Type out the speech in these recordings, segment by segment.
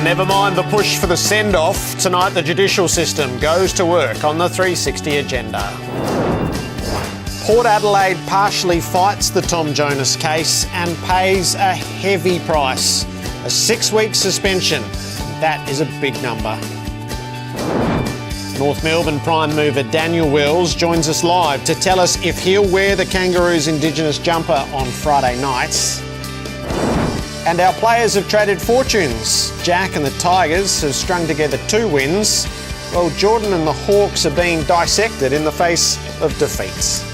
never mind the push for the send-off. Tonight, the judicial system goes to work on the 360 agenda. Port Adelaide partially fights the Tom Jonas case and pays a heavy price. A 6-week suspension. That is a big number. North Melbourne prime mover Daniel Wells joins us live to tell us if he'll wear the Kangaroos Indigenous jumper on Friday nights. And our players have traded fortunes. Jack and the Tigers have strung together 2 wins, while Jordan and the Hawks are being dissected in the face of defeats.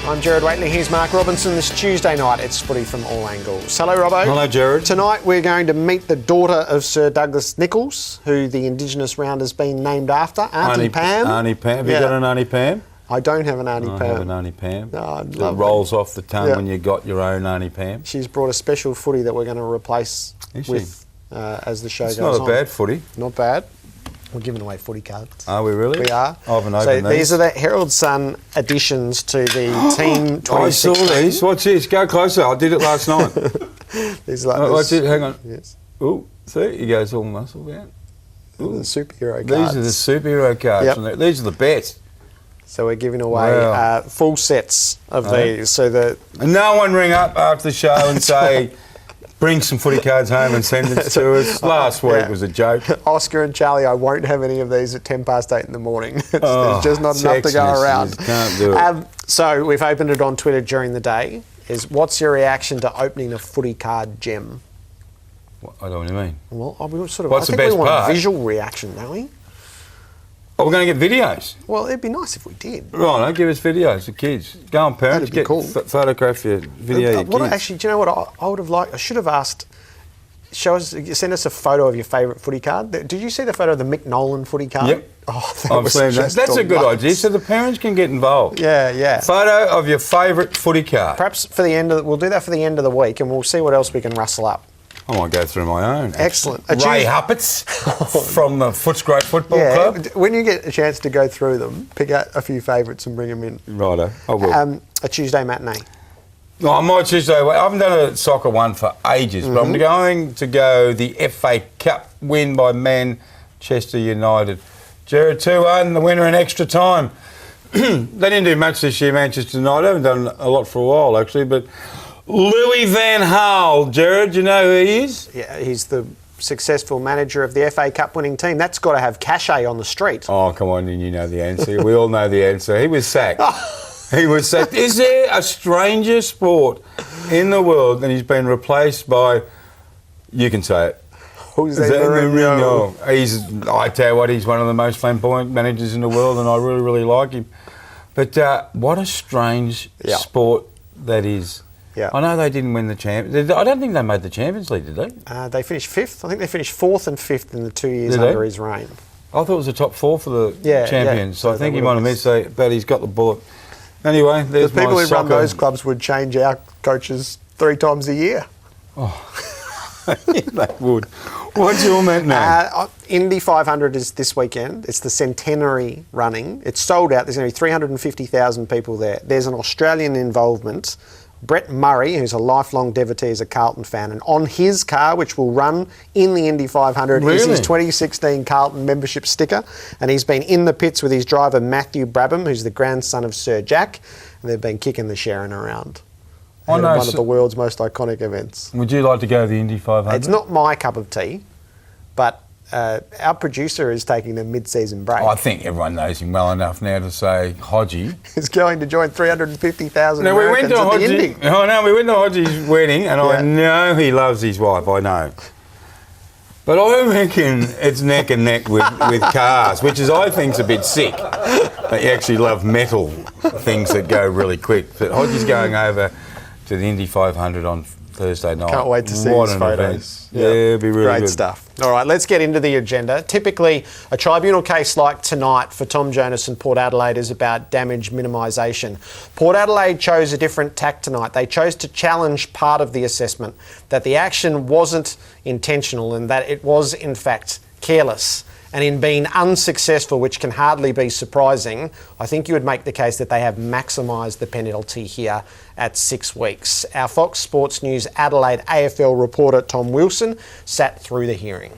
I'm Gerard Waitley, here's Mark Robinson. This Tuesday night, it's footy from all angles. Hello, Robbo. Hello, Gerard. Tonight we're going to meet the daughter of Sir Douglas Nicholls, who the Indigenous round has been named after, Auntie Pam. Auntie Pam. Have you got an Auntie Pam? I don't have an Auntie Pam. I have an Auntie Pam. Oh, it rolls off the tongue when you got your own Auntie Pam. She's brought a special footy that we're going to replace with as the show goes on. It's not a bad footy. Not bad. We're giving away footy cards. Are we really? We are. I haven't opened these are the Herald Sun additions to the Team 2016. I saw these. What's this? Go closer. I did it last night. These are like what's it? Hang on. Yes. Ooh, see? He goes all muscle out. The superhero cards. These are the superhero cards. Yep. These are the best. So we're giving away full sets of these. So and no one ring up after the show and say, bring some footy cards home and send it to us. Last week was a joke. Oscar and Charlie, I won't have any of these at 8:10 in the morning. There's just not enough to go around. Can't do it. So we've opened it on Twitter during the day. What's your reaction to opening a footy card gem? I don't know what you mean. Well, we sort of. What's I the think best we want part? a visual reaction, don't we? Oh, we're going to get videos. Well, it'd be nice if we did. Right, give us videos of kids. Go on, parents. That'd be cool. Photograph your video of your kids. Actually, do you know what I would have liked? I should have asked. Send us a photo of your favourite footy card. Did you see the photo of the Mick Nolan footy card? Yep. Oh, I've seen that. That's a good idea. So the parents can get involved. Yeah. Photo of your favourite footy card. Perhaps for the end of we'll do that for the end of the week, and we'll see what else we can rustle up. I might go through my own. Excellent. Ray Huppets from the Footscray Football Club. When you get a chance to go through them, pick out a few favourites and bring them in. Righto, I will. A Tuesday matinee. No, my Tuesday. I haven't done a soccer one for ages, but I'm going to go the FA Cup win by Manchester United. Gerard 2-1, the winner in extra time. They didn't do much this year, Manchester United. I haven't done a lot for a while, actually, but Louis van Gaal, Gerard, do you know who he is? Yeah, he's the successful manager of the FA Cup winning team. That's got to have cachet on the street. Oh, come on, you know the answer. We all know the answer. He was sacked. He was sacked. Is there a stranger sport in the world than he's been replaced by, you can say it, Jose Mourinho? I tell you what, he's one of the most flamboyant managers in the world, and I really, really like him. But what a strange sport that is. Yeah. I know they didn't win the Champions. I don't think they made the Champions League, did they? They finished 5th. I think they finished 4th and 5th in the 2 years under his reign. I thought it was the top 4 for the Champions. So I think he might have missed, but he's got the bullet. Anyway, there's the people who run those clubs would change our coaches 3 times a year. Oh, they would. What's your matinee? Indy 500 is this weekend. It's the centenary running. It's sold out. There's going to be 350,000 people there. There's an Australian involvement. Brett Murray, who's a lifelong devotee, is a Carlton fan, and on his car, which will run in the Indy 500, is his 2016 Carlton membership sticker, and he's been in the pits with his driver Matthew Brabham, who's the grandson of Sir Jack, and they've been kicking the Sharon around. One of the world's most iconic events. Would you like to go to the Indy 500? It's not my cup of tea, but our producer is taking a mid-season break. I think everyone knows him well enough now to say Hodgie is going to join 350,000 Americans at the Indy. Oh no, we went to Hodgie's wedding, and I know he loves his wife. I know, but I reckon it's neck and neck with cars, which is I think's a bit sick. They actually love metal things that go really quick. But Hodgie's going over to the Indy 500 on Thursday night. Can't wait to see his photos. Yeah, it'll be really great good stuff. All right, let's get into the agenda. Typically, a tribunal case like tonight for Tom Jonas and Port Adelaide is about damage minimisation. Port Adelaide chose a different tack tonight. They chose to challenge part of the assessment, that the action wasn't intentional and that it was, in fact, careless. And in being unsuccessful, which can hardly be surprising, I think you would make the case that they have maximised the penalty here at 6 weeks. Our Fox Sports News Adelaide AFL reporter Tom Wilson sat through the hearing.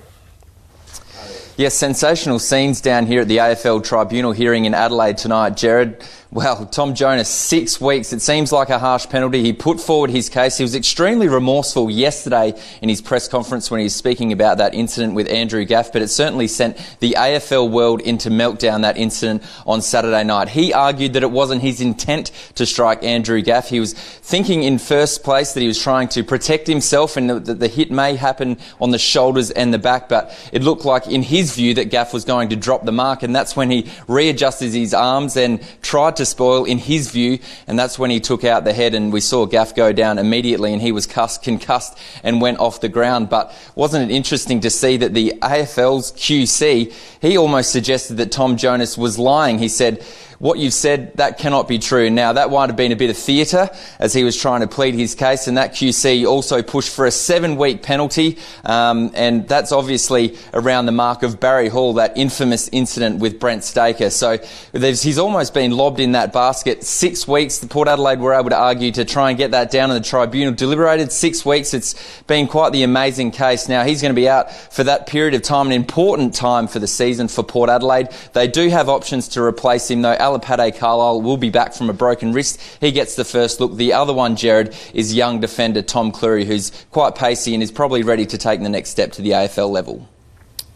Yes, sensational scenes down here at the AFL Tribunal hearing in Adelaide tonight, Jared. Well, Tom Jonas, 6 weeks. It seems like a harsh penalty. He put forward his case. He was extremely remorseful yesterday in his press conference when he was speaking about that incident with Andrew Gaff, but it certainly sent the AFL world into meltdown, that incident on Saturday night. He argued that it wasn't his intent to strike Andrew Gaff. He was thinking in first place that he was trying to protect himself and that the hit may happen on the shoulders and the back, but it looked like in his view that Gaff was going to drop the mark, and that's when he readjusted his arms and tried to spoil in his view, and that's when he took out the head, and we saw Gaff go down immediately and he was concussed and went off the ground. But wasn't it interesting to see that the AFL's QC, he almost suggested that Tom Jonas was lying. He said, "What you've said, that cannot be true." Now, that might have been a bit of theatre as he was trying to plead his case, and that QC also pushed for a 7-week penalty, and that's obviously around the mark of Barry Hall, that infamous incident with Brent Staker. So he's almost been lobbed in that basket. 6 weeks, the Port Adelaide were able to argue to try and get that down, and the tribunal deliberated 6 weeks. It's been quite the amazing case. Now, he's going to be out for that period of time, an important time for the season for Port Adelaide. They do have options to replace him, though. Alapade Carlisle will be back from a broken wrist. He gets the first look. The other one, Jared, is young defender Tom Cleary, who's quite pacey and is probably ready to take the next step to the AFL level.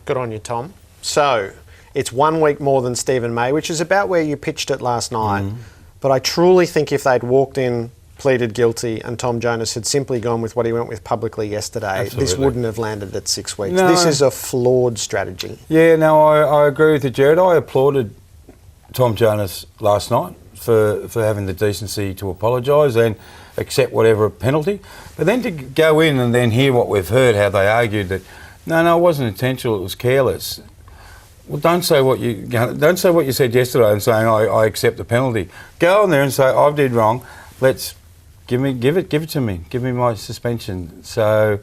Good on you, Tom. So, it's 1 week more than Stephen May, which is about where you pitched it last night. But I truly think if they'd walked in, pleaded guilty, and Tom Jonas had simply gone with what he went with publicly yesterday, this wouldn't have landed at 6 weeks. No. This is a flawed strategy. Yeah, no, I agree with you, Jared. I applauded Tom Jonas last night for having the decency to apologise and accept whatever penalty. But then to go in and then hear what we've heard, how they argued that, no, it wasn't intentional, it was careless. Well, don't say what you said yesterday and saying, I accept the penalty. Go on there and say, I did wrong, let's give it to me, give me my suspension. So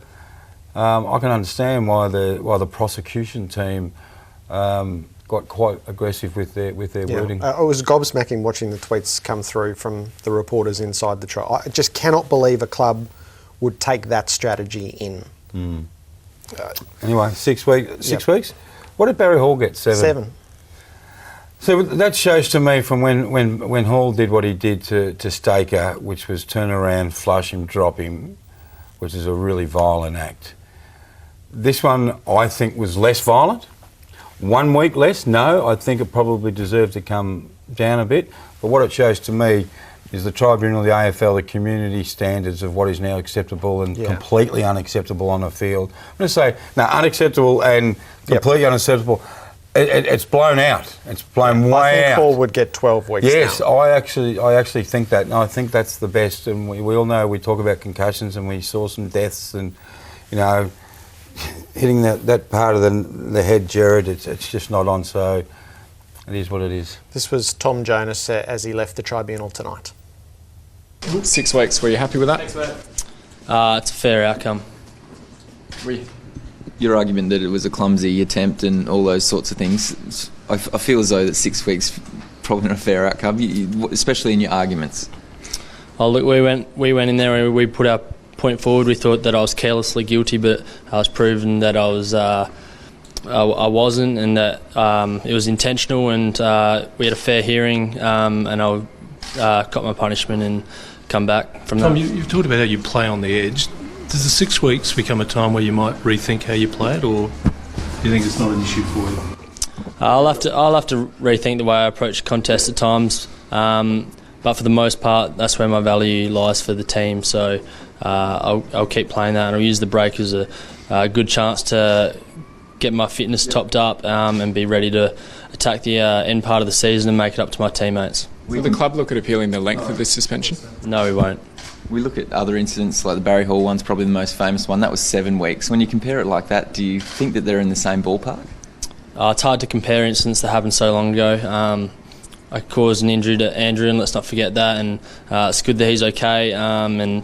I can understand why the prosecution team got quite aggressive with their wording. I was gobsmacking watching the tweets come through from the reporters inside the trial. I just cannot believe a club would take that strategy in. Anyway, 6 weeks. What did Barry Hall get? 7? 7. So that shows to me from when Hall did what he did to Staker, which was turn around, flush him, drop him, which is a really violent act. This one, I think, was less violent. 1 week less? No, I think it probably deserved to come down a bit. But what it shows to me is the tribunal, the AFL, the community standards of what is now acceptable and completely unacceptable on the field. I'm going to say, no, unacceptable and completely unacceptable. It's blown out. It's blown way out. I think Hall would get 12 weeks Yes, now. I actually think that. And I think that's the best. And we all know, we talk about concussions and we saw some deaths and, hitting that part of the head, Jared, it's just not on, so it is what it is. This was Tom Jonas as he left the tribunal tonight. 6 weeks, were you happy with that? It's a fair outcome. Your argument that it was a clumsy attempt and all those sorts of things, I feel as though that 6 weeks probably not a fair outcome, especially in your arguments. Oh, look, we went in there and we put our point forward. We thought that I was carelessly guilty, but I was proven that I wasn't, and that it was intentional. And we had a fair hearing, and I got my punishment and come back from Tom, that. you've talked about how you play on the edge. Does the 6 weeks become a time where you might rethink how you play it, or do you think it's not an issue for you? I'll have to rethink the way I approach contests at times, but for the most part, that's where my value lies for the team. So I'll keep playing that, and I'll use the break as a good chance to get my fitness topped up and be ready to attack the end part of the season and make it up to my teammates. Will the club look at appealing the length of this suspension? No, we won't. We look at other incidents, like the Barry Hall one's probably the most famous one. That was 7 weeks. When you compare it like that, do you think that they're in the same ballpark? It's hard to compare incidents that happened so long ago. I caused an injury to Andrew, and let's not forget that. And it's good that he's okay. And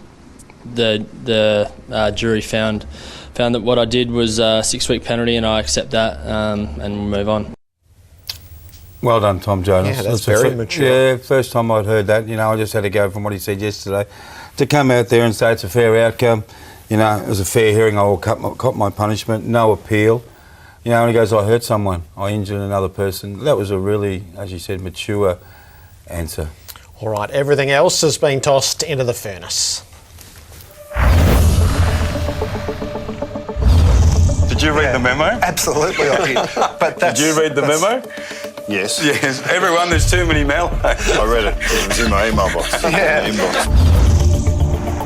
the jury found found that what I did was a 6-week penalty, and I accept that and move on. Well done, Tom Jonas. Yeah, that's very mature. Yeah, first time I'd heard that. I just had to go from what he said yesterday to come out there and say it's a fair outcome. It was a fair hearing. I will cop my punishment. No appeal. And he goes, I hurt someone. I injured another person. That was a really, as you said, mature answer. All right, everything else has been tossed into the furnace. Did you read the memo? Absolutely, I did. But did you read the memo? Yes. Yes. Everyone, there's too many mail. I read it. It was in my email box. Yeah.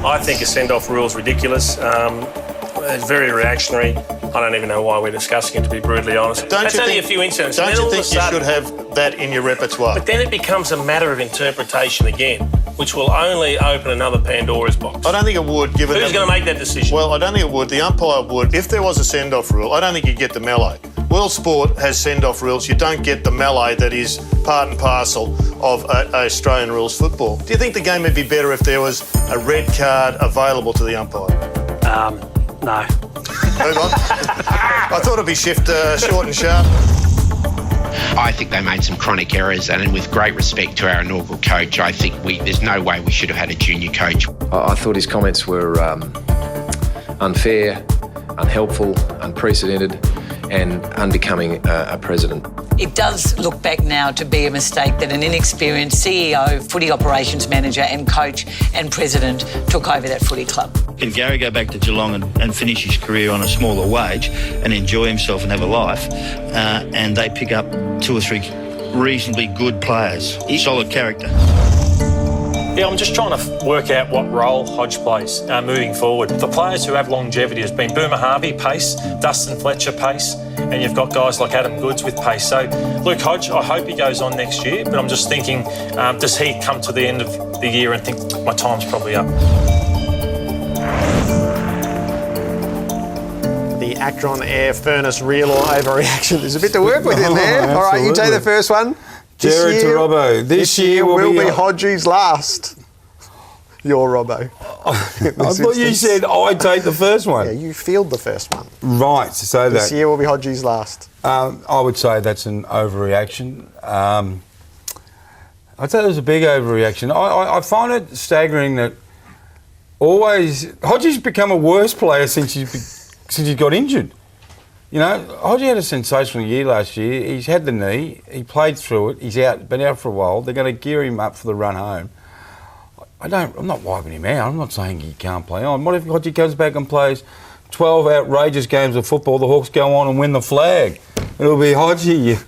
I think a send-off rule is ridiculous. It's very reactionary. I don't even know why we're discussing it, to be brutally honest. That's only a few incidents. Don't you think you should have that in your repertoire? But then it becomes a matter of interpretation again, which will only open another Pandora's box. I don't think it would, given... Who's going to make that decision? Well, I don't think it would. The umpire would. If there was a send-off rule, I don't think you'd get the melee. World sport has send-off rules. You don't get the melee that is part and parcel of Australian rules football. Do you think the game would be better if there was a red card available to the umpire? No. Move on. I thought it'd be short and sharp. I think they made some chronic errors, and with great respect to our inaugural coach, I think there's no way we should have had a junior coach. I thought his comments were unfair, unhelpful, unprecedented, and unbecoming a president. It does look back now to be a mistake that an inexperienced CEO, footy operations manager and coach and president took over that footy club. Can Gary go back to Geelong and finish his career on a smaller wage and enjoy himself and have a life, and they pick up 2 or 3 reasonably good players, solid character? Yeah, I'm just trying to work out what role Hodge plays moving forward. For players who have longevity, has been Boomer Harvey, pace, Dustin Fletcher, pace, and you've got guys like Adam Goods with pace. So, Luke Hodge, I hope he goes on next year, but I'm just thinking, does he come to the end of the year and think my time's probably up? The actor on air furnace real or overreaction. There's a bit to work with in there. All right, you take the first one. Jared to Robbo. This year will be Hodgie's last. You're Robbo. I thought you said I'd take the first one. Yeah, you field the first one. Right, so this year will be Hodgie's last. I would say that's an overreaction. I'd say there's a big overreaction. I find it staggering that Hodgie's become a worse player since he got injured. Hodgie had a sensational year last year. He's had the knee. He played through it. He's been out for a while. They're going to gear him up for the run home. I'm not wiping him out. I'm not saying he can't play on. What if Hodgie comes back and plays 12 outrageous games of football? The Hawks go on and win the flag. It'll be Hodgie.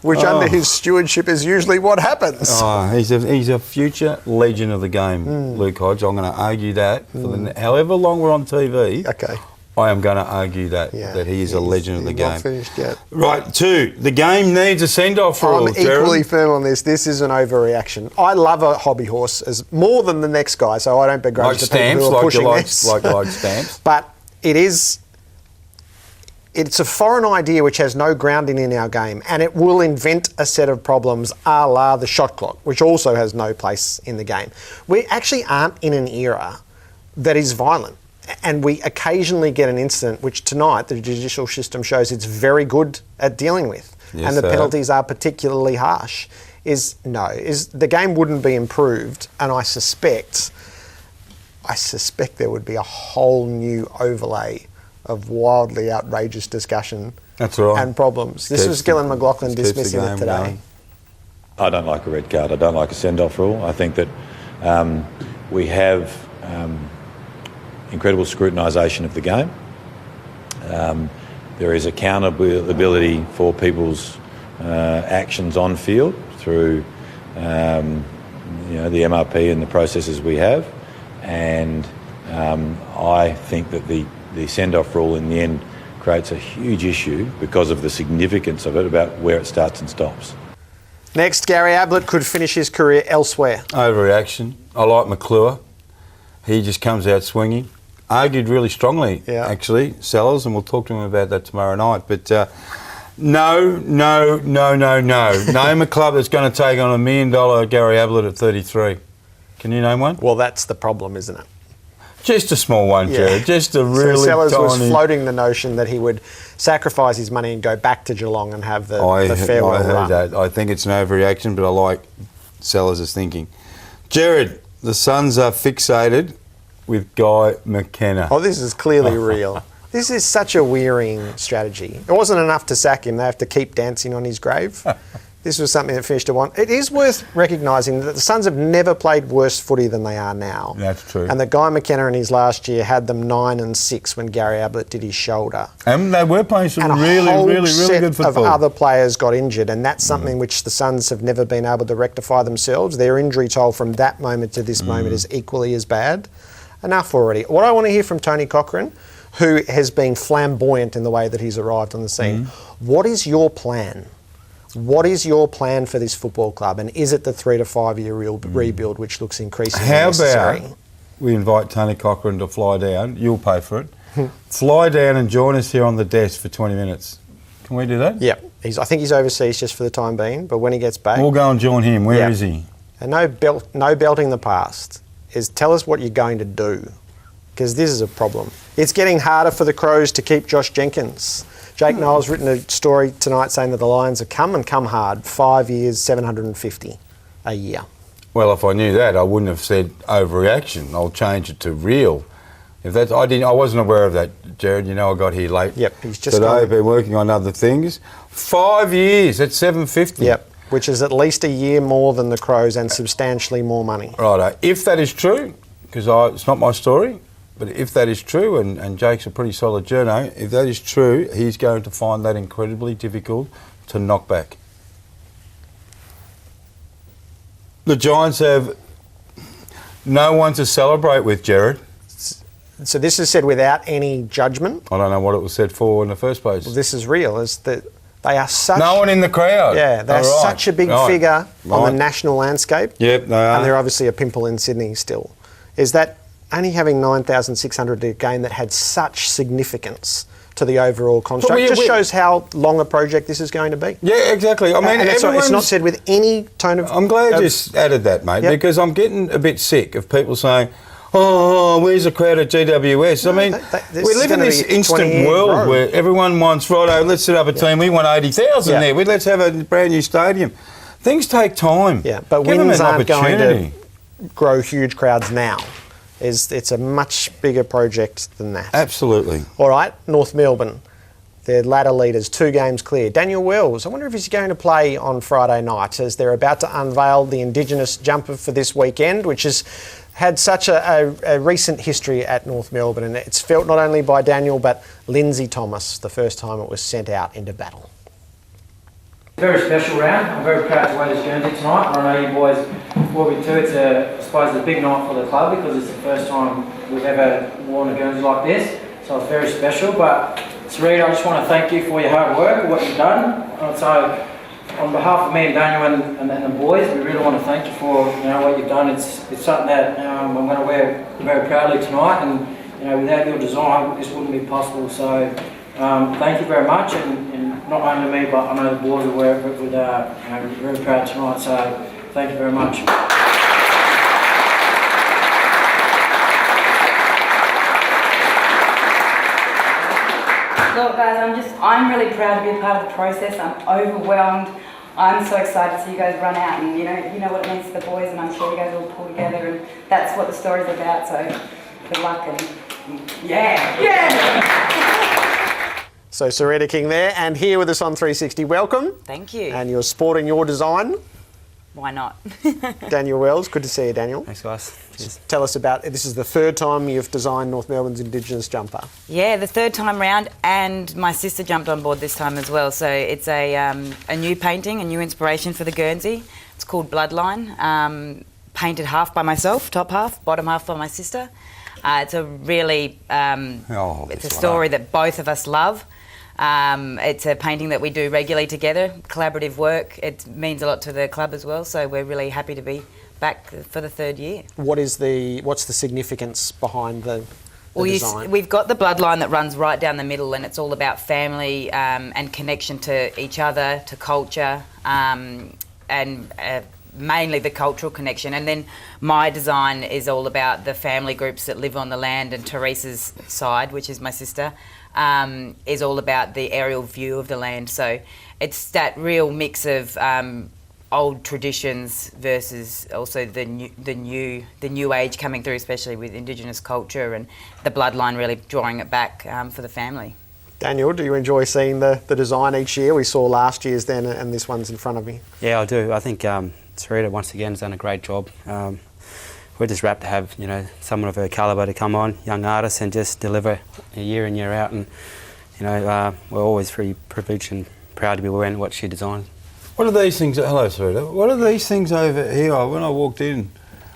Which under his stewardship is usually what happens. He's a future legend of the game, Luke Hodge. I'm going to argue that for however long we're on TV. Okay. I am going to argue that he is a legend of the game. Not finished yet. Right, 2. The game needs a send-off rule. I'm equally firm on this. This is an overreaction. I love a hobby horse as more than the next guy, so I don't begrudge the people who are pushing this. Like stamps. But it's a foreign idea which has no grounding in our game, and it will invent a set of problems a la the shot clock, which also has no place in the game. We actually aren't in an era that is violent. And we occasionally get an incident which tonight the judicial system shows it's very good at dealing with. Yes, and the penalties are particularly harsh. The game wouldn't be improved, and I suspect there would be a whole new overlay of wildly outrageous discussion and problems. This was Gillan McLaughlin dismissing it today. Going. I don't like a red card. I don't like a send-off rule. I think that we have incredible scrutinisation of the game. There is accountability for people's actions on field through the MRP and the processes we have, and I think that the send-off rule in the end creates a huge issue because of the significance of it about where it starts and stops. Next, Gary Ablett could finish his career elsewhere. Overreaction. I like McClure. He just comes out swinging. Argued really strongly, actually, Sellers, and we'll talk to him about that tomorrow night. But no. Name a club that's going to take on $1 million Gary Ablett at 33. Can you name one? Well, that's the problem, isn't it? Just a small one, Yeah. Jared. Just a really so Sellers tiny... was floating the notion that he would sacrifice his money and go back to Geelong and have the farewell I heard run. that. I think it's an overreaction, but I like Sellers' thinking. Jared, the Suns are fixated with Guy McKenna. Oh, this is clearly real. This is such a wearing strategy. It wasn't enough to sack him. They have to keep dancing on his grave. This was something that finished at 1. It is worth recognising that the Suns have never played worse footy than they are now. That's true. And that Guy McKenna in his last year had them 9 and 6 when Gary Ablett did his shoulder. And they were playing some really good football. Of other players got injured, and that's something which the Suns have never been able to rectify themselves. Their injury toll from that moment to this moment is equally as bad. Enough already. What I want to hear from Tony Cochrane, who has been flamboyant in the way that he's arrived on the scene. What is your plan? What is your plan for this football club, and is it the 3 to 5 year rebuild, which looks increasingly necessary? How about we invite Tony Cochrane to fly down? You'll pay for it. Fly down and join us here on the desk for 20 minutes. Can we do that? Yep. I think he's overseas just for the time being, but when he gets back, we'll go and join him. Where is he? And no belting the past. Tell us what you're going to do, because this is a problem. It's getting harder for the Crows to keep Josh Jenkins. Jake Knowles written a story tonight saying that the Lions have come hard. 5 years, 750 a year. Well, if I knew that, I wouldn't have said overreaction. I'll change it to real. If that's, I wasn't aware of that, Jared. You know, I got here late. Yep, he's just today. I've been working on other things. 5 years at 750. Yep, which is at least a year more than the Crows and substantially more money. Righto. If that is true, because it's not my story. But if that is true, and Jake's a pretty solid journo, if that is true, he's going to find that incredibly difficult to knock back. The Giants have no one to celebrate with, Jared. So this is said without any judgment? I don't know what it was said for in the first place. Well, this is real, is that they are such... No one in the crowd. Yeah, they're such a big figure on the national landscape. Yep, they are. And they're obviously a pimple in Sydney still. Is that... only having 9,600 a game that had such significance to the overall construct just shows how long a project this is going to be. Yeah, exactly. I mean, it's not said with any tone of... I'm glad you added that, mate, because I'm getting a bit sick of people saying, oh, where's the crowd at GWS? No, I mean, we live in this instant world where everyone wants, righto, let's set up a team, we want 80,000 there, let's have a brand new stadium. Things take time. Yeah, but wins aren't going to grow huge crowds now. It's a much bigger project than that. Absolutely. All right, North Melbourne, their ladder leaders, 2 games clear. Daniel Wells, I wonder if he's going to play on Friday night as they're about to unveil the Indigenous jumper for this weekend, which has had such a recent history at North Melbourne, and it's felt not only by Daniel but Lindsay Thomas the first time it was sent out into battle. Very special round. I'm very proud to wear this Guernsey tonight. I know you boys will be too. It's I suppose a big night for the club because it's the first time we've ever worn a Guernsey like this. So it's very special. But Sarrita, I just want to thank you for your hard work, what you've done. And so on behalf of me and Daniel and the boys, we really want to thank you for what you've done. It's something that I'm going to wear very proudly tonight, and without your design, this wouldn't be possible. So thank you very much, and not only me, but I know the boys will wear it with very proud tonight. So thank you very much. Look, guys, I'm really proud to be a part of the process. I'm overwhelmed. I'm so excited to see you guys run out, and you know what it means to the boys, and I'm sure you guys will pull together, and that's what the story's about. So good luck, and yeah. So Sarrita King there, and here with us on 360. Welcome. Thank you. And you're sporting your design. Why not? Daniel Wells, good to see you, Daniel. Thanks, guys. Cheers. Tell us about, this is the third time you've designed North Melbourne's Indigenous jumper. Yeah, the third time round, and my sister jumped on board this time as well. So it's a new painting, a new inspiration for the Guernsey. It's called Bloodline, painted half by myself, top half, bottom half by my sister. It's a really, it's a story that both of us love. It's a painting that we do regularly together, collaborative work. It means a lot to the club as well, so we're really happy to be back for the third year. What's the significance behind the design? We've got the bloodline that runs right down the middle, and it's all about family and connection to each other, to culture, and mainly the cultural connection. And then my design is all about the family groups that live on the land, and Teresa's side, which is my sister, is all about the aerial view of the land. So it's that real mix of old traditions versus also the new age coming through, especially with Indigenous culture and the bloodline really drawing it back for the family. Daniel, do you enjoy seeing the design each year? We saw last year's then, and this one's in front of me. Yeah, I do. I think Sarrita once again has done a great job. We're just rapt to have someone of her calibre to come on, young artist, and just deliver year in, year out. And we're always very privileged and proud to be wearing what she designed. What are these things? Hello, Sarrita. What are these things over here? When I walked in,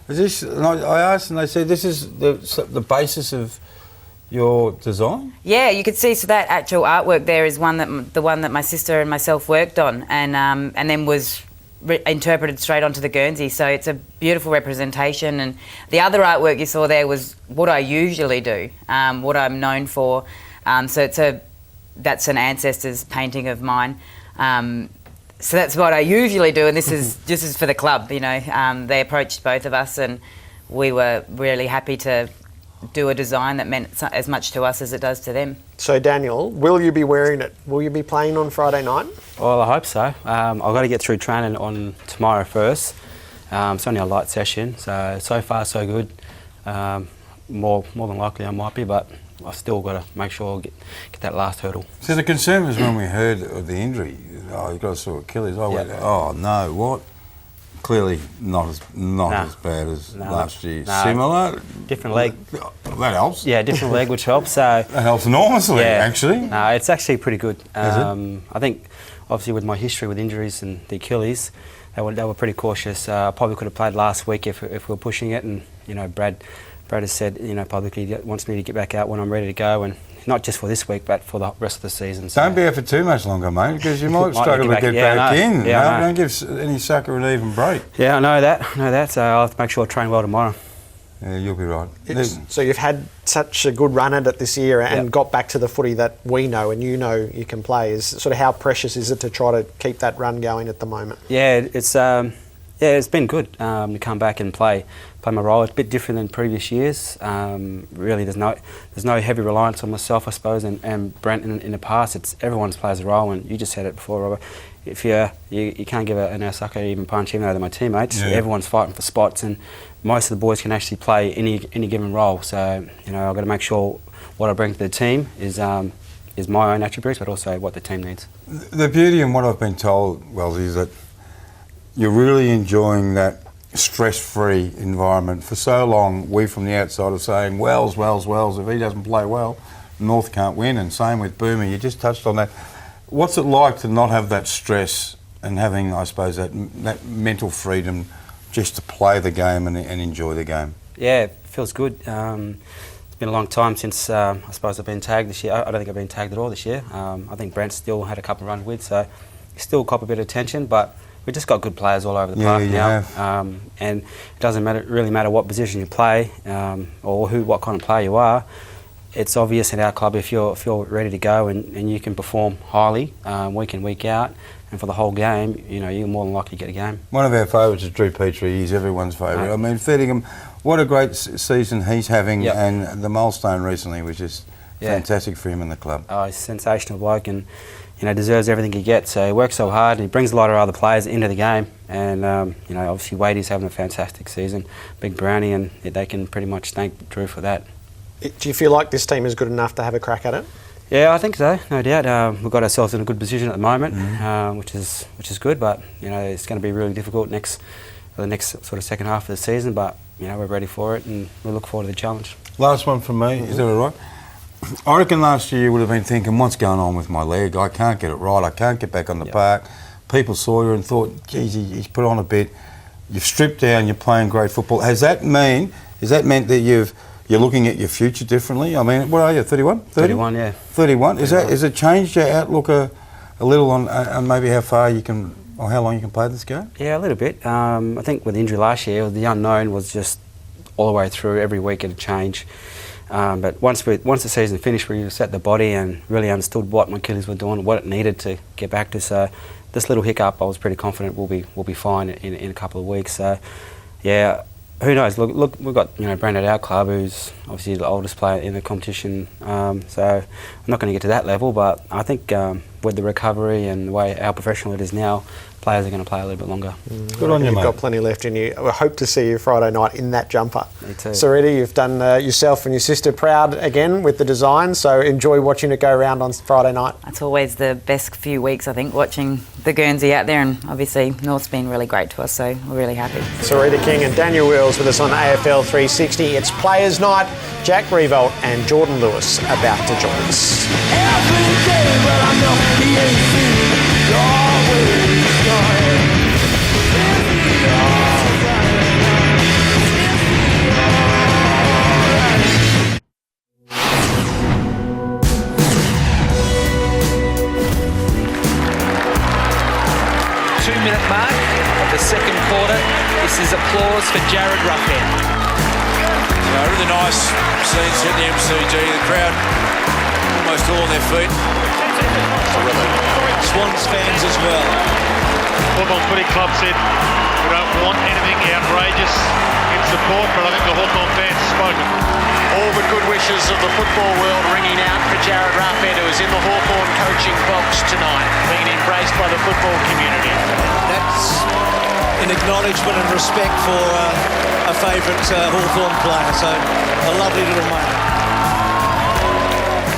is this? And I asked, and they said this is the basis of your design. Yeah, you could see. So that actual artwork there is the one that my sister and myself worked on, and then was interpreted straight onto the Guernsey. So it's a beautiful representation. And the other artwork you saw there was what I usually do, what I'm known for. So that's an ancestor's painting of mine. So that's what I usually do, and this is for the club. They approached both of us, and we were really happy to do a design that meant as much to us as it does to them. So Daniel, will you be wearing it? Will you be playing on Friday night? Well, I hope so. I've got to get through training on tomorrow first. It's only a light session, so far so good. More than likely I might be, but I've still got to make sure I get that last hurdle. So the concern was when we heard of the injury, you've got to sort of Achilles. I went, oh no, what? Clearly not as bad as last year. No. Similar? Different leg. That helps. Yeah, different leg, which helps. So that helps enormously, actually. No, it's actually pretty good. Is it? I think, obviously, with my history with injuries and the Achilles, they were pretty cautious. I probably could have played last week if we were pushing it, and Brad has said publicly he wants me to get back out when I'm ready to go, and not just for this week, but for the rest of the season. So. Don't be out for too much longer, mate, because you might struggle to get back in. Yeah, don't give any sucker an even break. Yeah, I know that. So I'll have to make sure I train well tomorrow. Yeah, you'll be right. So you've had such a good run at it this year and got back to the footy that we know and you can play. Is sort of how precious is it to try to keep that run going at the moment? Yeah, it's been good to come back and play my role. It's a bit different than previous years. Really, there's no heavy reliance on myself, I suppose, and Brent in the past. It's everyone's plays a role, and you just said it before, Robert. If you can't give an air sucker even punch, even though they're my teammates. Yeah. Everyone's fighting for spots, and most of the boys can actually play any given role. So I've got to make sure what I bring to the team is my own attributes, but also what the team needs. The beauty in what I've been told, Wellesley, is that you're really enjoying that stress-free environment. For so long, we from the outside are saying, Wells, if he doesn't play well, North can't win, and same with Boomer. You just touched on that. What's it like to not have that stress and having, I suppose, that mental freedom just to play the game and enjoy the game? Yeah, it feels good. It's been a long time since I suppose I've been tagged this year. I don't think I've been tagged at all this year. I think Brent still had a couple of runs with, so still cop a bit of attention, but we've just got good players all over the park now. And it doesn't really matter what position you play or what kind of player you are. It's obvious in our club if you're ready to go and you can perform highly week in, week out, and for the whole game, you're more than likely to get a game. One of our favourites is Drew Petrie. He's everyone's favourite. Right. I mean, Fettingham, what a great season he's having, and the milestone recently was just fantastic for him in the club. Oh, he's a sensational bloke and deserves everything he gets. So he works so hard and he brings a lot of other players into the game. And obviously Wadey's having a fantastic season, big brownie, and they can pretty much thank Drew for that. Do you feel like this team is good enough to have a crack at it? Yeah, I think so, no doubt. We've got ourselves in a good position at the moment, which is good. But it's going to be really difficult the next sort of second half of the season. But we're ready for it, and we look forward to the challenge. Last one from me. Is that all right? I reckon last year you would have been thinking, what's going on with my leg? I can't get it right. I can't get back on the park. People saw you and thought, geez, he's put on a bit. You've stripped down. You're playing great football. Has that meant that you're looking at your future differently? I mean, what are you, 31? 31, yeah. 31. Has it changed your outlook a little on maybe how far you can, or how long you can play this game? Yeah, a little bit. I think with the injury last year, the unknown was just all the way through. Every week it had changed. But once the season finished, we set the body and really understood what my Achilles were doing, what it needed to get back to. So this little hiccup, I was pretty confident we'll be fine in a couple of weeks. So, yeah, who knows? Look, we've got Brandon at our club, who's obviously the oldest player in the competition. So I'm not going to get to that level, but I think with the recovery and the way how professional it is now, players are going to play a little bit longer. Good on you, mate. You've got plenty left in you. I hope to see you Friday night in that jumper. Me too. Sarrita, you've done yourself and your sister proud again with the design, so enjoy watching it go around on Friday night. It's always the best few weeks, I think, watching the Guernsey out there, and obviously North's been really great to us, so we're really happy. Sarrita King and Daniel Wills with us on AFL 360. It's Players Night. Jack Revolt and Jordan Lewis about to join us. Two-minute mark of the second quarter. This is applause for Jared Ruffhead. Really nice scenes here at the MCG. The crowd almost all on their feet. Swans fans as well. Football Footy Club said we don't want anything outrageous in support, but I think the Hawthorn fans have spoken. All the good wishes of the football world ringing out for Jared Ruffhead, who is in the Hawthorn coaching box tonight, being embraced by the football community. That's an acknowledgement and respect for a favourite Hawthorn player, so a lovely little moment.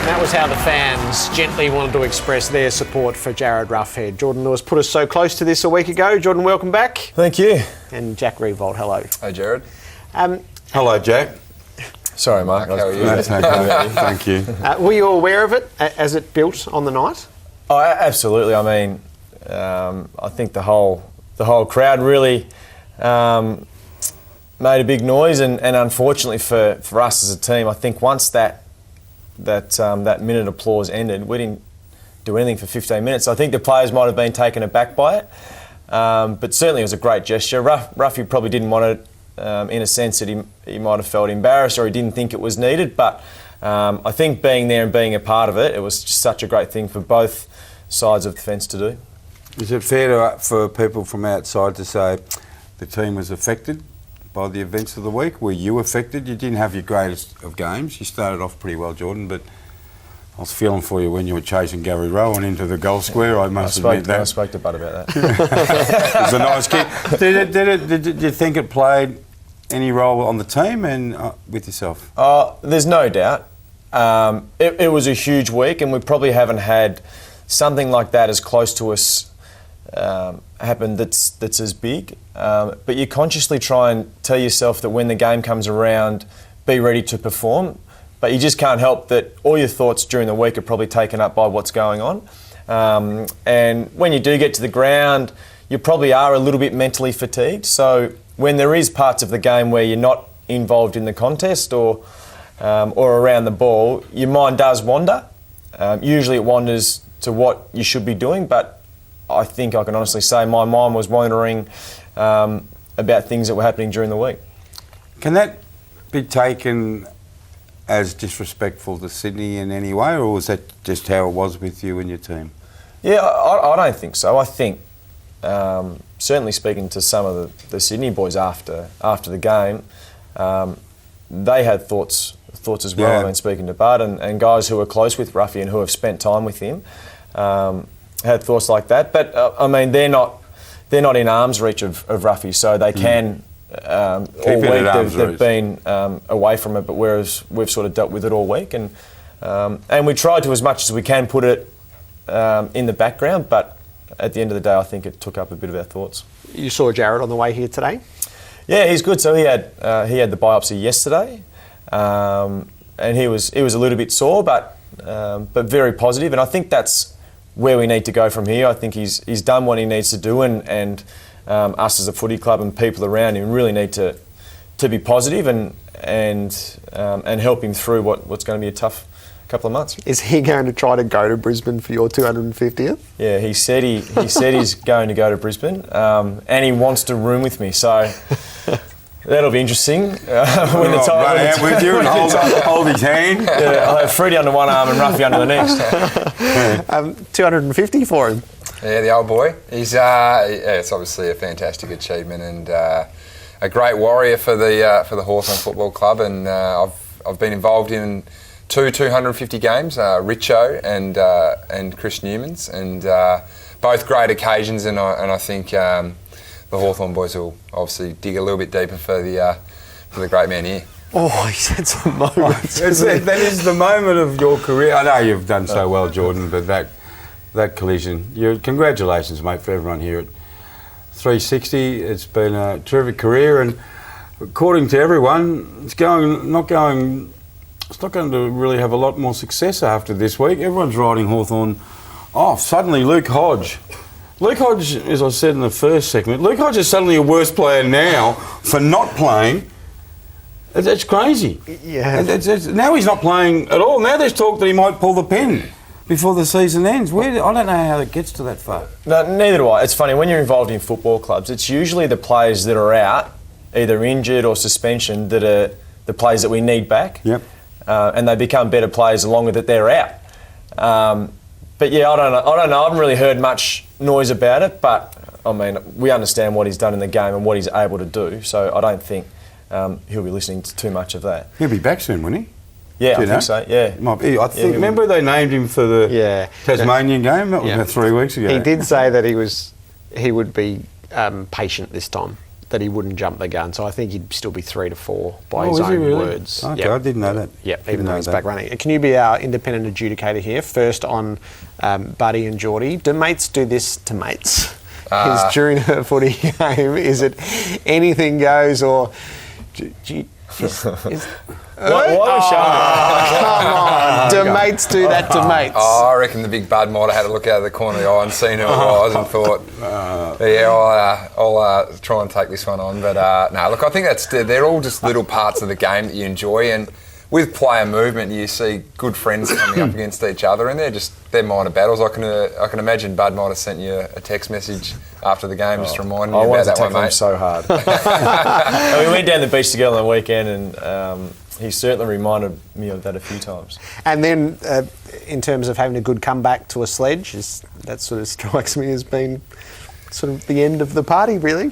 And that was how the fans gently wanted to express their support for Jared Ruffhead. Jordan Lewis put us so close to this a week ago. Jordan, welcome back. Thank you. And Jack Revolt, hello. Hey, Jared. Hello, Jack. Sorry, Mark. How are you? That's okay. Thank you. Were you aware of it as it built on the night? Oh, absolutely. I mean, I think the whole crowd really made a big noise, and unfortunately for us as a team, I think once that minute applause ended, we didn't do anything for 15 minutes. I think the players might have been taken aback by it, but certainly it was a great gesture. Ruffy probably didn't want it in a sense that he might have felt embarrassed or he didn't think it was needed, but I think being there and being a part of it, it was just such a great thing for both sides of the fence to do. Is it fair for people from outside to say the team was affected by the events of the week? Were you affected? You didn't have your greatest of games. You started off pretty well, Jordan, but I was feeling for you when you were chasing Gary Rowan into the goal square. I must admit that. I spoke to Bud about that. It was a nice kick. Did you think it played any role on the team and with yourself? There's no doubt. It was a huge week, and we probably haven't had something like that as close to us happen that's as big. But you consciously try and tell yourself that when the game comes around, be ready to perform. But you just can't help that all your thoughts during the week are probably taken up by what's going on. And when you do get to the ground, you probably are a little bit mentally fatigued. So when there is parts of the game where you're not involved in the contest or around the ball, your mind does wander. Usually it wanders to what you should be doing, but I think I can honestly say my mind was wandering about things that were happening during the week. Can that be taken as disrespectful to Sydney in any way, or was that just how it was with you and your team? Yeah, I don't think so. I think certainly speaking to some of the Sydney boys after the game, they had thoughts as well. Yeah. I mean, speaking to Bud and guys who are close with Ruffy and who have spent time with him, had thoughts like that. But I mean, they're not in arm's reach of Ruffy, so they can. All week they've been away from it, but whereas we've sort of dealt with it all week, and we tried to as much as we can put it in the background, but at the end of the day, I think it took up a bit of our thoughts. You saw Jared on the way here today? Yeah, he's good. So he had the biopsy yesterday, and he was a little bit sore, but very positive, and I think that's where we need to go from here. I think he's done what he needs to do, and us as a footy club and people around him really need to be positive and help him through what's going to be a tough couple of months. Is he going to try to go to Brisbane for your 250th? Yeah, he said he's going to go to Brisbane, and he wants to room with me. So that'll be interesting. When the time run out with you and hold his hand. Yeah, I'll have Freddie under one arm and Ruffy under the next. 250 for him. Yeah, the old boy. He's it's obviously a fantastic achievement and a great warrior for the Hawthorn Football Club. And I've been involved in 250 games, Richo and Chris Newman's, and both great occasions. And I think the Hawthorn boys will obviously dig a little bit deeper for the great man here. Oh, he's had some moments. That is the moment of your career. I know you've done so well, Jordan, but that collision. Congratulations, mate, for everyone here at 360. It's been a terrific career, and according to everyone, it's not going to really have a lot more success after this week. Everyone's riding Hawthorn off. Suddenly, Luke Hodge, as I said in the first segment, Luke Hodge is suddenly a worse player now for not playing. It's crazy. Yeah. Now he's not playing at all. Now there's talk that he might pull the pen before the season ends. I don't know how it gets to that far. No, neither do I. It's funny, when you're involved in football clubs, it's usually the players that are out, either injured or suspension, that are the players that we need back. Yep. And they become better players the longer that they're out. But yeah, I don't know. I haven't really heard much noise about it, but I mean, we understand what he's done in the game and what he's able to do, so I don't think he'll be listening to too much of that. He'll be back soon, won't he? Yeah, I think so, yeah. Might be. I think, remember they named him for the Tasmanian game? That was about 3 weeks ago. He did say that he would be patient this time, that he wouldn't jump the gun. So I think he'd still be 3 to 4 by his own words. Okay, I didn't know that. Yep, even though he's back running. Can you be our independent adjudicator here? First on Buddy and Geordie. Do mates do this to mates? During a footy game, is it anything goes or... Why are we showing it? Come on. Do mates do that to mates? Oh, I reckon the big bud might have had a look out of the corner of the eye and seen who it was and thought, I'll try and take this one on. But no, look, I think they're all just little parts of the game that you enjoy. And with player movement, you see good friends coming up against each other, and they're minor battles. I can imagine Bud might have sent you a text message after the game just reminding you about that one, mate. I wanted to tackle him so hard. We went down the beach together on the weekend, and he certainly reminded me of that a few times. And then, in terms of having a good comeback to a sledge, that sort of strikes me as being sort of the end of the party, really.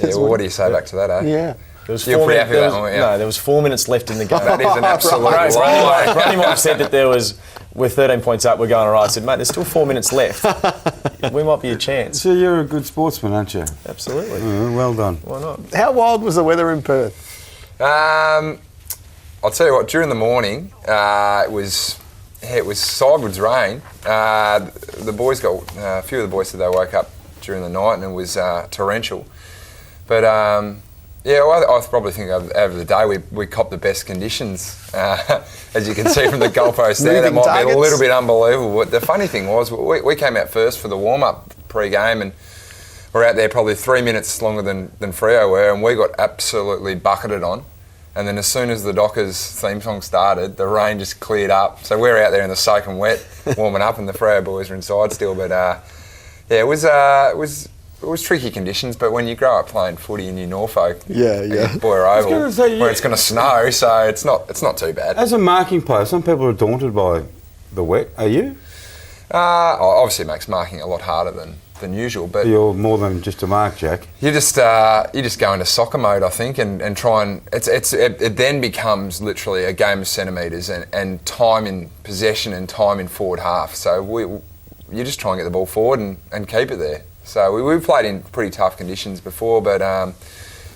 Yeah, well, what do you say back to that, eh? Yeah. You're pretty happy with that one, yeah? No, there was 4 minutes left in the game. That is an absolute lie. Rodney might have said that we're 13 points up, we're going all right. I said, mate, there's still 4 minutes left. We might be a chance. So you're a good sportsman, aren't you? Absolutely. Well done. Why not? How wild was the weather in Perth? I'll tell you what, during the morning, it was sideways rain. The boys a few of the boys said they woke up during the night and it was torrential. But I probably think over the day we copped the best conditions. As you can see from the goalpost there, that might be a little bit unbelievable. But the funny thing was, we came out first for the warm-up pre-game and we're out there probably 3 minutes longer than Freo were, and we got absolutely bucketed on. And then as soon as the Dockers theme song started, the rain just cleared up. So we're out there in the soaking wet, warming up, and the Freo boys are inside still. But it was tricky conditions. But when you grow up playing footy in Norfolk, Boyer Oval, where it's going to snow, so it's not too bad. As a marking player, some people are daunted by the wet. Are you? Obviously, it makes marking a lot harder than usual, but you're more than just a mark, Jack. You just go into soccer mode, I think, and try and it then becomes literally a game of centimetres and time in possession and time in forward half. So you just try and get the ball forward and keep it there. So we played in pretty tough conditions before, but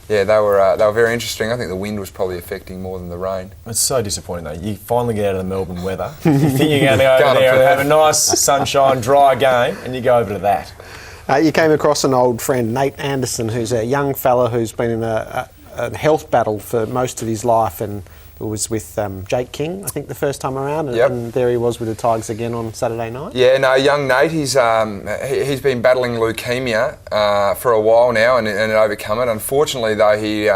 they were very interesting. I think the wind was probably affecting more than the rain. It's so disappointing though. You finally get out of the Melbourne weather. You think you're going to go over there and have a nice sunshine, dry game, and you go over to that. You came across an old friend, Nate Anderson, who's a young fella who's been in a health battle for most of his life, and it was with Jake King, I think, the first time around, and there he was with the Tigers again on Saturday night. Yeah, no, young Nate, he's been battling leukemia for a while now and overcome it. Unfortunately, though, he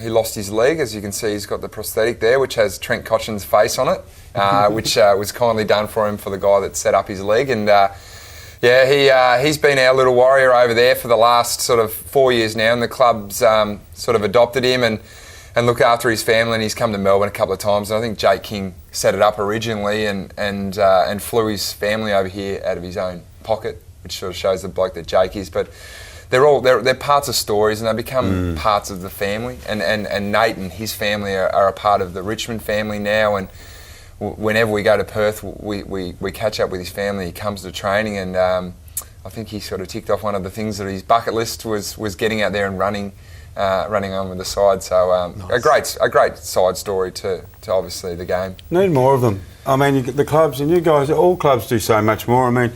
lost his leg. As you can see, he's got the prosthetic there, which has Trent Cotchin's face on it, which was kindly done for him for the guy that set up his leg. And he's been our little warrior over there for the last sort of 4 years now, and the club's sort of adopted him and look after his family, and he's come to Melbourne a couple of times. And I think Jake King set it up originally and flew his family over here out of his own pocket which sort of shows the bloke that Jake is. But they're parts of stories, and they become parts of the family. And Nate and his family are a part of the Richmond family now. And whenever we go to Perth, we catch up with his family. He comes to training, and I think he sort of ticked off one of the things that his bucket list was getting out there and running on with the side. So nice. a great side story to obviously the game. Need more of them. I mean, the clubs, and you guys, all clubs do so much more. I mean,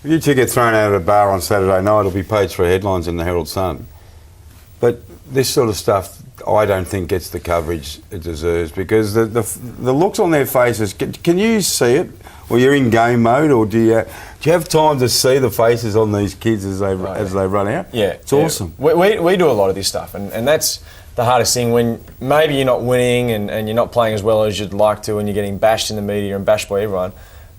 if you two get thrown out of a bar on Saturday night, it'll be page 3 headlines in the Herald Sun. But this sort of stuff, I don't think gets the coverage it deserves, because the looks on their faces. Can you see it, or you're in game mode, or do you have time to see the faces on these kids as they run out? Yeah, it's awesome. We do a lot of this stuff, and that's the hardest thing when maybe you're not winning and you're not playing as well as you'd like to, and you're getting bashed in the media and bashed by everyone.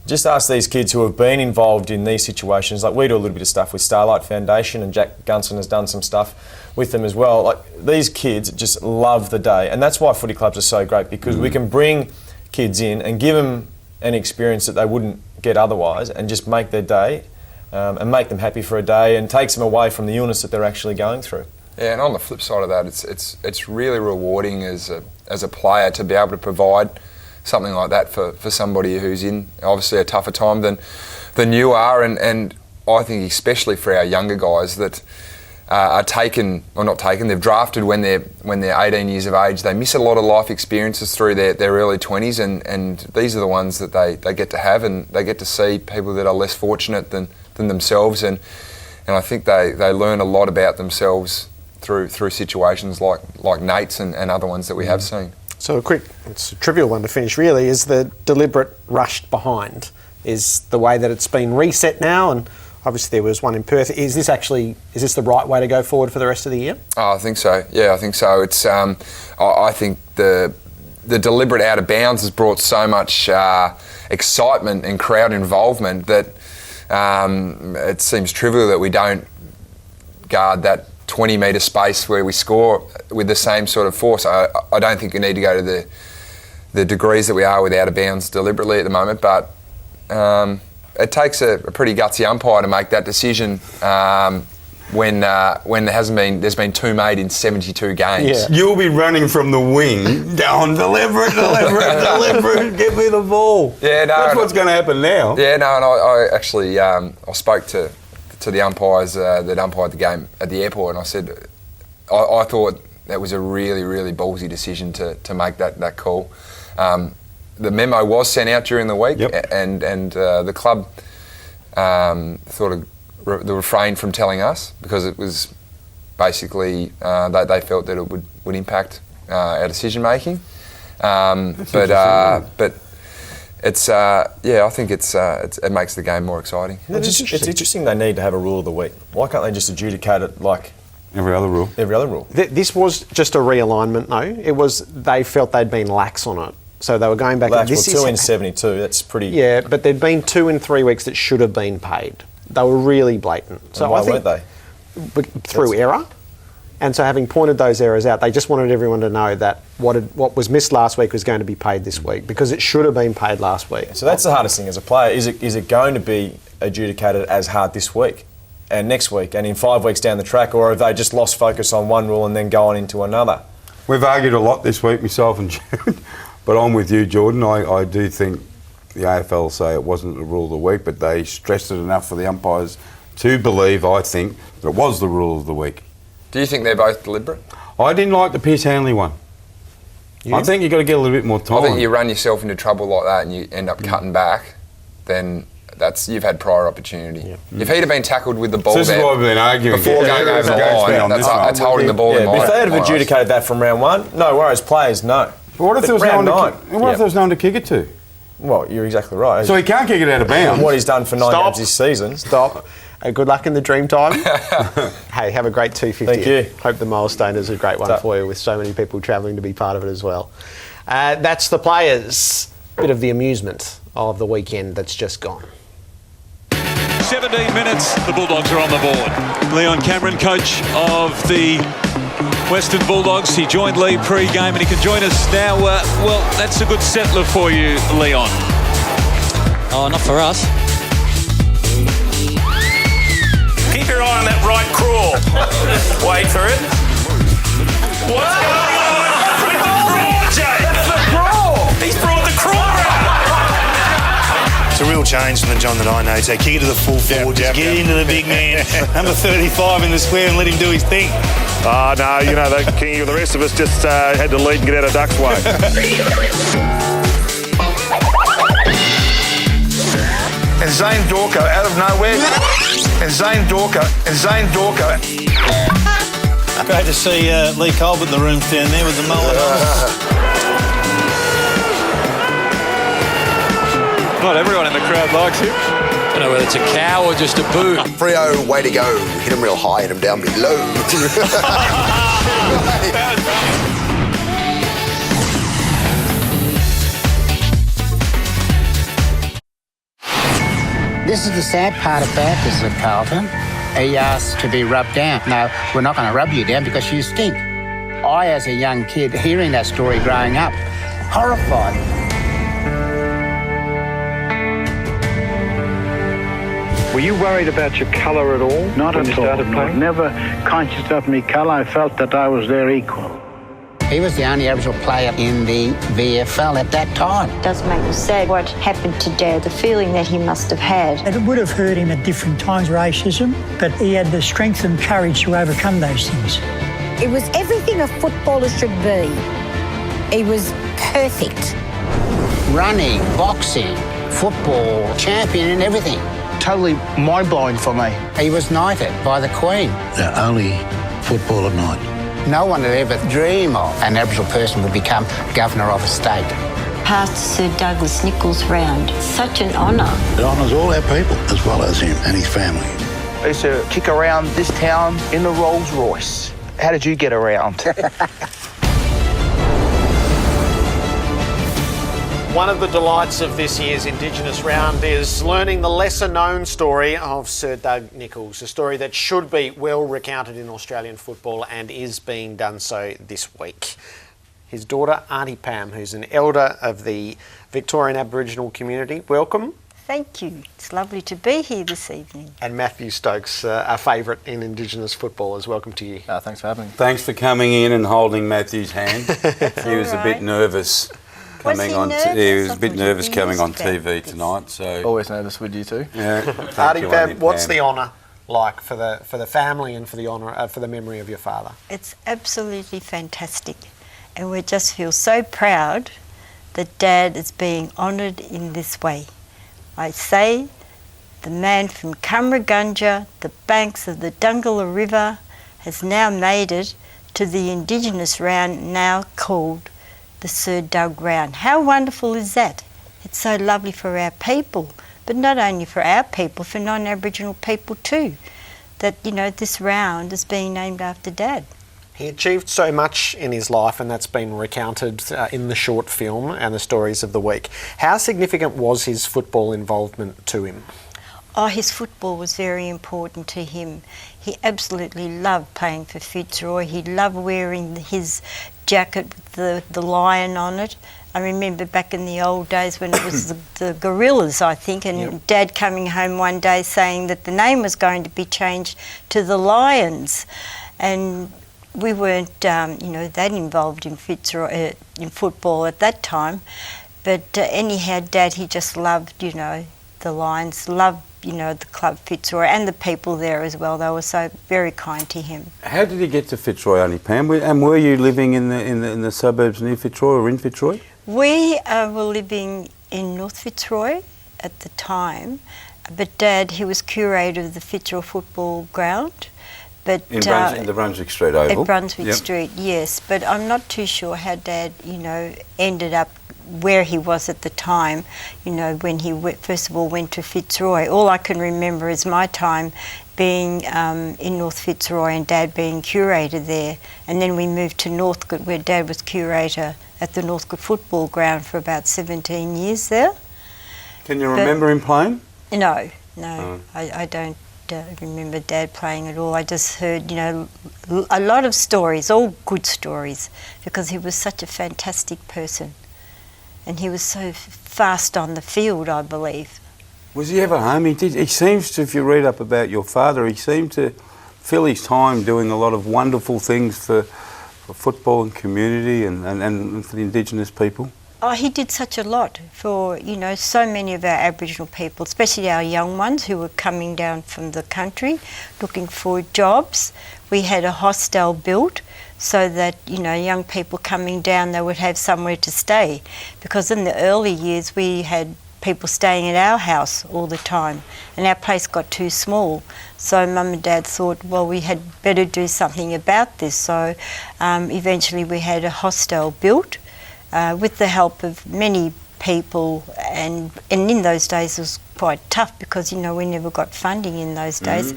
Just ask these kids who have been involved in these situations. Like, we do a little bit of stuff with Starlight Foundation, and Jack Gunson has done some stuff with them as well. Like, these kids just love the day, and that's why footy clubs are so great, because we can bring kids in and give them an experience that they wouldn't get otherwise, and just make their day and make them happy for a day, and takes them away from the illness that they're actually going through. Yeah, and on the flip side of that, it's really rewarding as a player to be able to provide something like that for somebody who's in obviously a tougher time than you are, and I think especially for our younger guys that are taken, or not taken, they've drafted when they're 18 years of age. They miss a lot of life experiences through their early 20s, and these are the ones that they get to have, and they get to see people that are less fortunate than themselves, and I think they learn a lot about themselves through situations like Nate's and other ones that we have seen. So it's a trivial one to finish really, is the deliberate rushed behind, is the way that it's been reset now, and obviously there was one in Perth. Is this the right way to go forward for the rest of the year? Oh, I think so. Yeah, I think so. It's I think the deliberate out of bounds has brought so much excitement and crowd involvement that it seems trivial that we don't guard that 20-metre space where we score with the same sort of force. I don't think we need to go to the degrees that we are with out of bounds deliberately at the moment, but it takes a pretty gutsy umpire to make that decision when there's been 2 made in 72 games. Yeah. You'll be running from the wing, going deliver it, get me the ball. Yeah, no, that's what's going to happen now. Yeah, no, and I actually I spoke to the umpires that umpired the game at the airport, and I said I thought that was a really, really ballsy decision to make that call. The memo was sent out during the week, and the club sort of refrained from telling us, because it was basically they felt that it would impact our decision making. But it's I think it makes the game more exciting. It's interesting they need to have a rule of the week. Why can't they just adjudicate it like every other rule? This was just a realignment, though. They felt they'd been lax on it. So they were going back. Lax, this 2 in 72, that's pretty... Yeah, but there'd been 2 in 3 weeks that should have been paid. They were really blatant. So why weren't they? Through error. And so having pointed those errors out, they just wanted everyone to know that what was missed last week was going to be paid this week, because it should have been paid last week. So that's the hardest thing as a player. Is it going to be adjudicated as hard this week and next week and in 5 weeks down the track, or have they just lost focus on one rule and then gone into another? We've argued a lot this week, myself and Jared, but I'm with you, Jordan. I do think the AFL say it wasn't the rule of the week, but they stressed it enough for the umpires to believe, I think, that it was the rule of the week. Do you think they're both deliberate? I didn't like the Pierce Hanley one. I think you've got to get a little bit more time. I think you run yourself into trouble like that and you end up cutting back, then you've had prior opportunity. Yeah. If he'd have been tackled with the ball this is why we've been arguing before going over the line, that's holding the ball in mind. If they had adjudicated that from round 1, no worries, players, no. But what if there was no one to kick it to? Well, you're exactly right. So he can't kick it out of bounds. What he's done for 9 games this season. Stop. Good luck in the dream time. Hey, have a great 250. Thank you. Hope the milestone is a great one for you, with so many people travelling to be part of it as well. That's the players. Bit of the amusement of the weekend that's just gone. 17 minutes, the Bulldogs are on the board. Leon Cameron, coach of the Western Bulldogs. He joined Lee pre-game and he can join us now. Well, that's a good settler for you, Leon. Oh, not for us. your eye on that right crawl. Wait for it. What's going on with the crawl, Jay? That's the crawl. He's brought the crawl out. It's a real change from the John that I know. So kick it to the full forward, just get into the big man, number 35 in the square, and let him do his thing. Oh, no, you know, the rest of us just had to lead and get out of Duck's way. And Zane Dorco out of nowhere. And Zane Dorco. Great to see Lee Colbert in the rooms down there with the mullet on. Not everyone in the crowd likes him. I don't know whether it's a cow or just a boo. Freo, way to go. Hit him real high, hit him down below. This is the sad part about this at Carlton. He asked to be rubbed down. No, we're not going to rub you down because you stink. I, as a young kid, hearing that story growing up, horrified. Were you worried about your colour at all? Not when at you started all. playing? Never conscious of my colour. I felt that I was their equal. He was the only Aboriginal player in the VFL at that time. It does make me sad what happened to Dad, the feeling that he must have had. It would have hurt him at different times, racism, but he had the strength and courage to overcome those things. It was everything a footballer should be. He was perfect. Running, boxing, football, champion and everything. Totally mind-blowing for me. He was knighted by the Queen. The only footballer knight. No one would ever dream of an Aboriginal person would become governor of a state. Passed Sir Douglas Nicholls round. Such an honour. It honours all our people as well as him and his family. I used to kick around this town in the Rolls Royce. How did you get around? One of the delights of this year's Indigenous round is learning the lesser-known story of Sir Doug Nicholls, a story that should be well recounted in Australian football and is being done so this week. His daughter, Auntie Pam, who's an elder of the Victorian Aboriginal community, welcome. Thank you. It's lovely to be here this evening. And Matthew Stokes, our favourite in Indigenous footballers, welcome to you. Thanks for having me. Thanks for coming in and holding Matthew's hand. He was a bit right. nervous. He was a bit nervous coming on TV tonight. So Always nervous with you too. Yeah. Auntie Pam, what's the honour like for the family and for the honour for the memory of your father? It's absolutely fantastic, and we just feel so proud that Dad is being honoured in this way. I say, the man from Cumragunja, the banks of the Dungala River, has now made it to the Indigenous round, now called the Sir Doug round. How wonderful is that? It's so lovely for our people, but not only for our people, for non-Aboriginal people too, that, you know, this round is being named after Dad. He achieved so much in his life, and that's been recounted in the short film and the stories of the week. How significant was his football involvement to him? Oh, his football was very important to him. He absolutely loved playing for Fitzroy. He loved wearing his jacket with the lion on it. I remember back in the old days when it was the Gorillas, I think, and Dad coming home one day saying that the name was going to be changed to the Lions. And we weren't, that involved in Fitzroy, in football at that time. But anyhow, Dad, he just loved, the Lions, loved, the club Fitzroy and the people there as well. They were so very kind to him. How did he get to Fitzroy, Auntie Pam? And were you living in the suburbs near Fitzroy or in Fitzroy? We were living in North Fitzroy at the time, but Dad, he was curator of the Fitzroy football ground. But in the Brunswick Street Oval? At Brunswick Street, yes. But I'm not too sure how Dad, ended up where he was at the time, when he first of all went to Fitzroy. All I can remember is my time being in North Fitzroy and Dad being curator there. And then we moved to Northcote, where Dad was curator at the Northcote football ground for about 17 years there. Can you remember him playing? No. I don't remember Dad playing at all. I just heard, a lot of stories, all good stories, because he was such a fantastic person. And he was so fast on the field, I believe. Was he ever home? He seems to, if you read up about your father, he seemed to fill his time doing a lot of wonderful things for football and community and for the Indigenous people. Oh, he did such a lot for, so many of our Aboriginal people, especially our young ones who were coming down from the country looking for jobs. We had a hostel built so that, young people coming down, they would have somewhere to stay. Because in the early years, we had people staying at our house all the time, and our place got too small. So Mum and Dad thought, well, we had better do something about this. So eventually we had a hostel built. With the help of many people, and in those days it was quite tough because we never got funding in those days.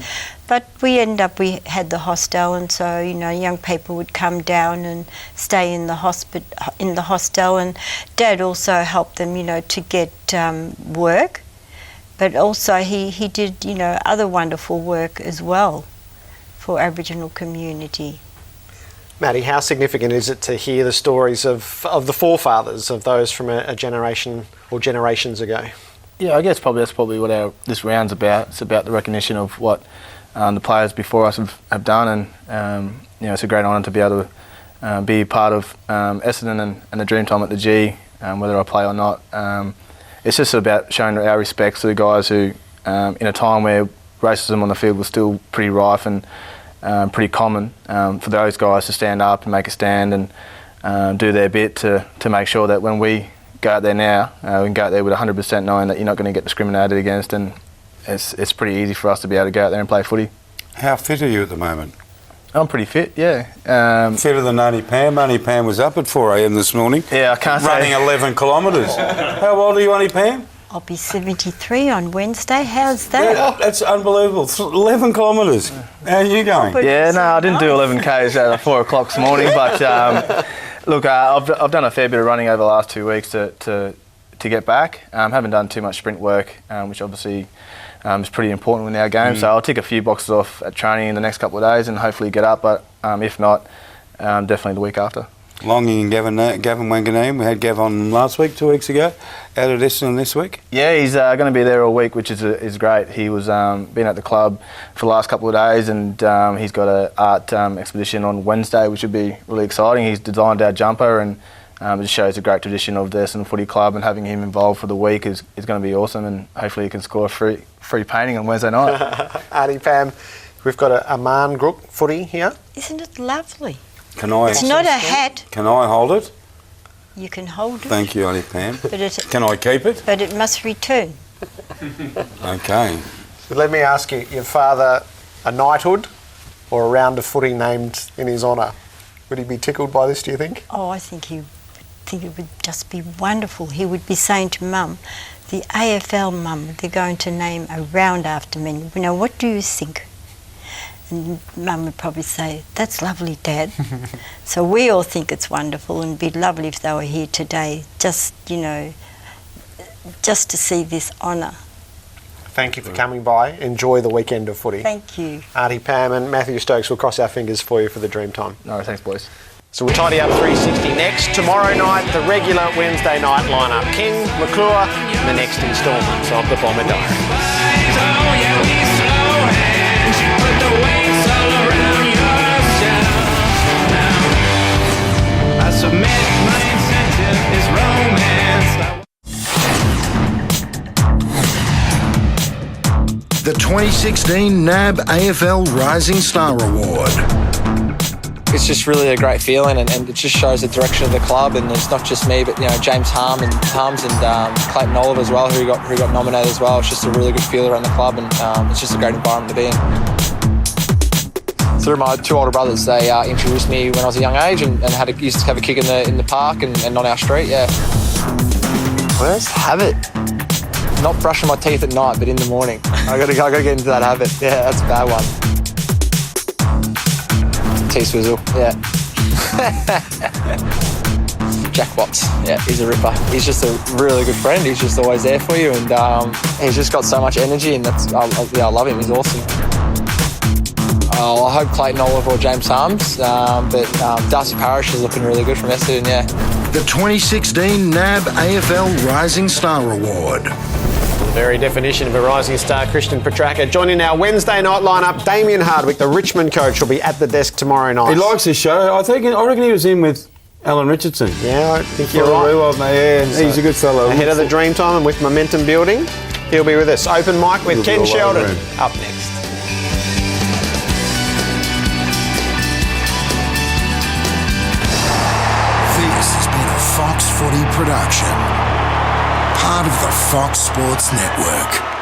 But we had the hostel, and so young people would come down and stay in the hostel, and Dad also helped them to get work, but also he did other wonderful work as well for Aboriginal community. Matty, how significant is it to hear the stories of the forefathers, of those from a generation or generations ago? Yeah, I guess that's probably what this round's about. It's about the recognition of what the players before us have done, and it's a great honour to be able to be part of Essendon and the Dreamtime at the G, whether I play or not. It's just about showing our respect to the guys who, in a time where racism on the field was still pretty rife and pretty common, for those guys to stand up and make a stand and do their bit to make sure that when we go out there now, we can go out there with 100% knowing that you're not going to get discriminated against, and it's pretty easy for us to be able to go out there and play footy. How fit are you at the moment? I'm pretty fit, yeah. Fitter than Auntie Pam. Auntie Pam was up at 4 a.m. this morning. Yeah, I can't running say. 11 kilometres. How old are you, Auntie Pam? I'll be 73 on Wednesday. How's that? Yeah, that's unbelievable. 11 kilometres. How are you going? Yeah, no, I didn't do 11 Ks at 4 o'clock this morning, but look, I've done a fair bit of running over the last 2 weeks to get back. Haven't done too much sprint work, which obviously is pretty important in our game. So I'll tick a few boxes off at training in the next couple of days and hopefully get up. But if not, definitely the week after. Longy and Gavin Wanganeen. We had Gav on last week, 2 weeks ago, out at Essendon this week. Yeah, he's going to be there all week, which is great. He was been at the club for the last couple of days, and he's got an art exhibition on Wednesday, which should be really exciting. He's designed our jumper, and it just shows a great tradition of the Essendon Footy Club, and having him involved for the week is going to be awesome, and hopefully he can score a free painting on Wednesday night. Auntie Pam, we've got a Aman Grook footy here. Isn't it lovely? It's not a hat. Can I hold it? You can hold it. Thank you, Auntie Pam. But can I keep it? But it must return. Okay. So let me ask you, your father a knighthood or a round of footy named in his honour? Would he be tickled by this, do you think? Oh, I think it would just be wonderful. He would be saying to Mum, the AFL Mum, they're going to name a round after me. What do you think? And Mum would probably say, that's lovely, Dad. So we all think it's wonderful, and it'd be lovely if they were here today, just to see this honour. Thank you for coming by. Enjoy the weekend of footy. Thank you. Auntie Pam and Matthew Stokes will cross our fingers for you for the Dreamtime. No, thanks, boys. So we'll tidy up 360 next. Tomorrow night, the regular Wednesday night lineup. King, McClure, and the next instalment of the Bomber Diary. The 2016 NAB AFL Rising Star Award. It's just really a great feeling, and it just shows the direction of the club. And it's not just me, but James Hums and Clayton Oliver as well, who got nominated as well. It's just a really good feel around the club, and it's just a great environment to be in. Through my two older brothers, they introduced me when I was a young age, and used to have a kick in the park and on our street. Yeah. Worst habit. Not brushing my teeth at night, but in the morning. I got to get into that habit. Yeah, that's a bad one. T-Swizzle, yeah. Jack Watts, yeah, he's a ripper. He's just a really good friend. He's just always there for you, and he's just got so much energy, and I love him. He's awesome. I hope Clayton Oliver or James Hums, but Darcy Parish is looking really good from Essendon, yeah. The 2016 NAB AFL Rising Star Award. very definition of a rising star, Christian Petracca. Joining our Wednesday night lineup, Damien Hardwick, the Richmond coach, will be at the desk tomorrow night. He likes his show. I reckon he was in with Alan Richardson. Yeah, I think you're right. Yeah, he's a good fellow. Ahead of the dream time and with momentum building, he'll be with us. Open mic with Ken Sheldon up next. This has been a Fox Footy production, part of the Fox Sports Network.